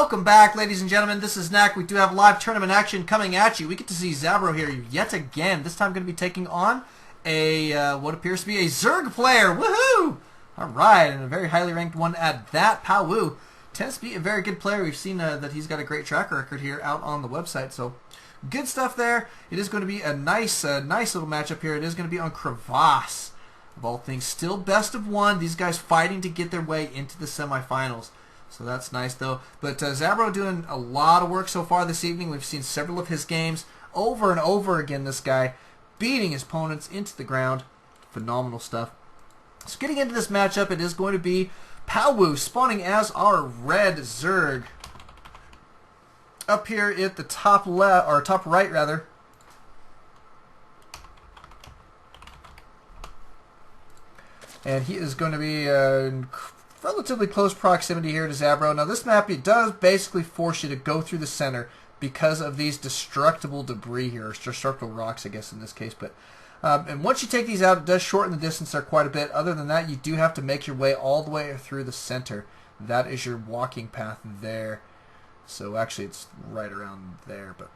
Welcome back, ladies and gentlemen. This is Knack. We do have live tournament action coming at you. We get to see Zabro here yet again. This time going to be taking on a what appears to be a Zerg player. Woohoo! All right, and a very highly ranked one at that. Powoo tends to be a very good player. We've seen that he's got a great track record here out on the website. So good stuff there. It is going to be a nice little matchup here. It is going to be on Crevasse, of all things. Still best of one. These guys fighting to get their way into the semifinals. So that's nice, though. But Zabro doing a lot of work so far this evening. We've seen several of his games over and over again. This guy beating his opponents into the ground. Phenomenal stuff. So getting into this matchup, it is going to be Powoo spawning as our red Zerg. Up here at the top left, or top right rather. And he is going to be relatively close proximity here to Zabro. Now this map, it does basically force you to go through the center because of these destructible debris here, or destructible rocks I guess in this case. But and once you take these out, it does shorten the distance there quite a bit. Other than that, you do have to make your way all the way through the center. That is your walking path there. So actually it's right around there. But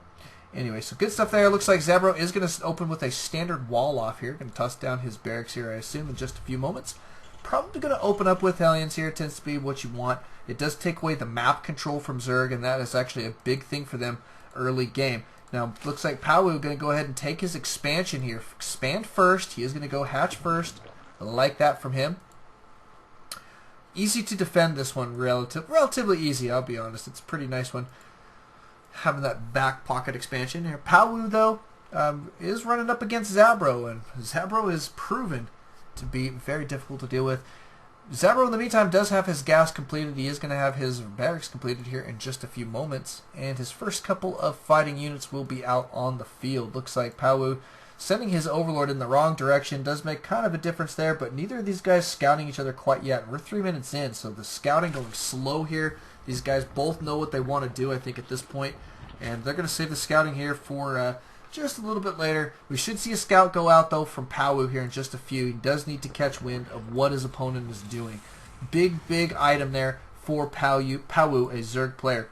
anyway, so good stuff there. Looks like Zabro is going to open with a standard wall off here. Going to toss down his barracks here, I assume, in just a few moments. Probably going to open up with Hellions here. It tends to be what you want. It does take away the map control from Zerg, and that is actually a big thing for them early game. Now, looks like Powoo going to go ahead and take his expansion here. Expand first. He is going to go hatch first. I like that from him. Easy to defend this one. Relatively easy, I'll be honest. It's a pretty nice one. Having that back pocket expansion here. Powoo, though, is running up against Zabro, and Zabro is proven to be very difficult to deal with. Zabro, in the meantime, does have his gas completed. He is going to have his barracks completed here in just a few moments. And his first couple of fighting units will be out on the field. Looks like Powoo sending his overlord in the wrong direction does make kind of a difference there, but neither of these guys scouting each other quite yet. We're 3 minutes in, so the scouting going slow here. These guys both know what they want to do, I think, at this point. And they're going to save the scouting here for just a little bit later. We should see a scout go out, though, from Powoo here in just a few. He does need to catch wind of what his opponent is doing. Big item there for Powoo, a Zerg player.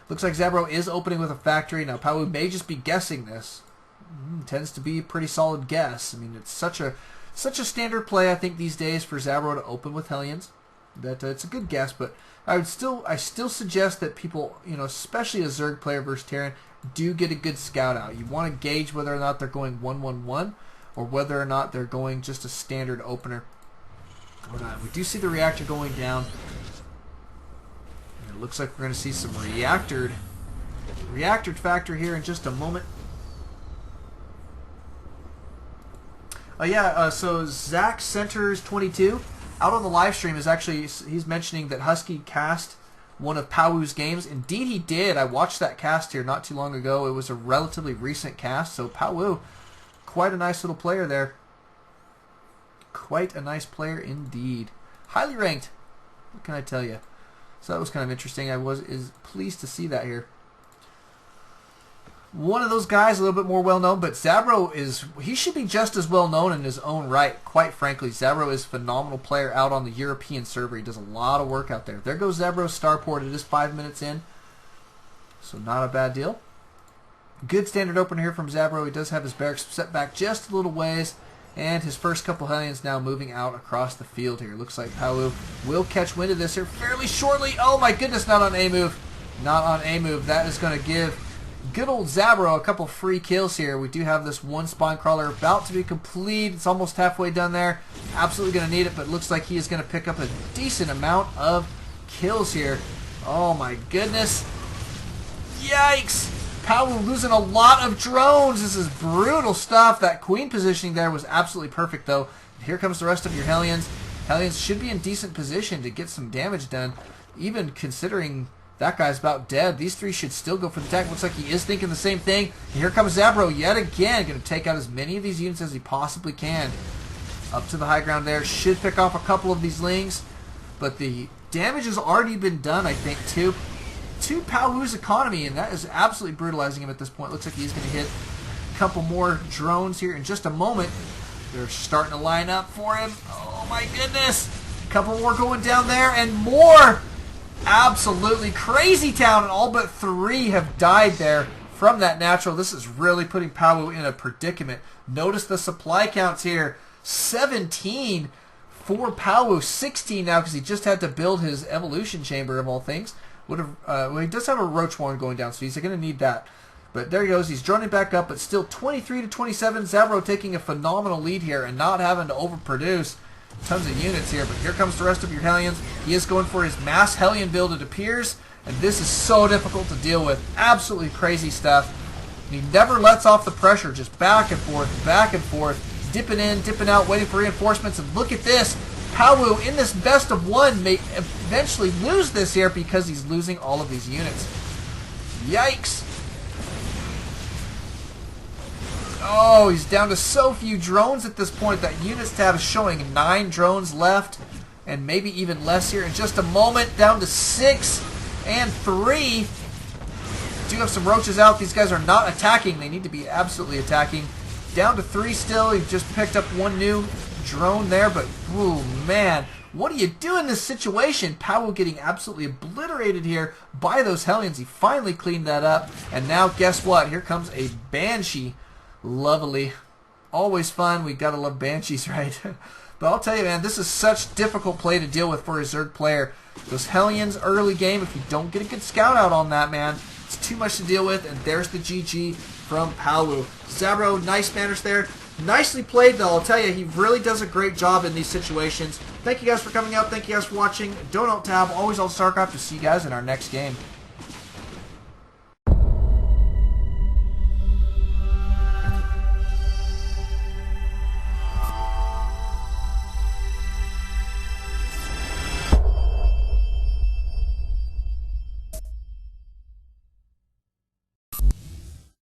Looks like Zabro is opening with a factory. Now, Powoo may just be guessing this. Tends to be a pretty solid guess. I mean, it's such a standard play, I think, these days for Zabro to open with Hellions. That it's a good guess, but I still suggest that people, especially a Zerg player versus Terran, do get a good scout out. You want to gauge whether or not they're going 1-1-1 or whether or not they're going just a standard opener. We do see the reactor going down. And it looks like we're going to see some reactored factor here in just a moment. So Zach Centers 22 out on the live stream is actually, he's mentioning that Husky cast one of Powoo's games. Indeed he did. I watched that cast here not too long ago. It was a relatively recent cast, so Powoo, quite a nice little player there. Quite a nice player indeed. Highly ranked. What can I tell you? So that was kind of interesting. I is pleased to see that here. One of those guys a little bit more well-known, but Zabro he should be just as well-known in his own right, quite frankly. Zabro is a phenomenal player out on the European server. He does a lot of work out there. There goes Zabro's starport. It is 5 minutes in, so not a bad deal. Good standard opener here from Zabro. He does have his barracks set back just a little ways, and his first couple Hellions now moving out across the field here. Looks like Powoo will catch wind of this here fairly shortly. Oh my goodness, not on A move. Not on A move. That is going to give good old Zabro a couple free kills here. We do have this one spawn crawler about to be complete. It's almost halfway done there. Absolutely going to need it, but it looks like he is going to pick up a decent amount of kills here. Oh my goodness. Yikes. Powoo losing a lot of drones. This is brutal stuff. That queen positioning there was absolutely perfect, though. Here comes the rest of your Hellions. Hellions should be in decent position to get some damage done, even considering that guy's about dead. These three should still go for the attack. Looks like he is thinking the same thing. And here comes Zabro yet again. Going to take out as many of these units as he possibly can. Up to the high ground there. Should pick off a couple of these lings. But the damage has already been done, I think, to Powoo's economy. And that is absolutely brutalizing him at this point. Looks like he's going to hit a couple more drones here in just a moment. They're starting to line up for him. Oh my goodness. A couple more going down there and more. Absolutely crazy town, and all but 3 have died there from that natural. This is really putting Powoo in a predicament. Notice the supply counts here. 17 for Powoo, 16 now because he just had to build his evolution chamber of all things. Well, he does have a roach warren going down, so he's going to need that. But there he goes. He's droning back up, but still 23 to 27. Zabro taking a phenomenal lead here and not having to overproduce tons of units here. But here comes the rest of your Hellions. He is going for his mass Hellion build, it appears. And this is so difficult to deal with. Absolutely crazy stuff. And he never lets off the pressure. Just back and forth. Dipping in, dipping out, waiting for reinforcements. And look at this. Powoo in this best of 1 may eventually lose this here because he's losing all of these units. Yikes. Oh, he's down to so few drones at this point. That units tab is showing 9 drones left and maybe even less here in just a moment. Down to 6 and 3. Do have some roaches out. These guys are not attacking. They need to be absolutely attacking. Down to 3 still. He just picked up 1 new drone there, but ooh, man, what do you do in this situation? Powoo getting absolutely obliterated here by those Hellions. He finally cleaned that up, and now guess what? Here comes a Banshee. Lovely. Always fun. We gotta love Banshees, right? But I'll tell you, man, this is such difficult play to deal with for a Zerg player. Those Hellions early game, if you don't get a good scout out on that, man, it's too much to deal with, and there's the GG from Powoo. Zabro, nice manners there. Nicely played, though. I'll tell you, he really does a great job in these situations. Thank you guys for coming out. Thank you guys for watching. Don't alt tab. Always alt Starcraft. To see you guys in our next game.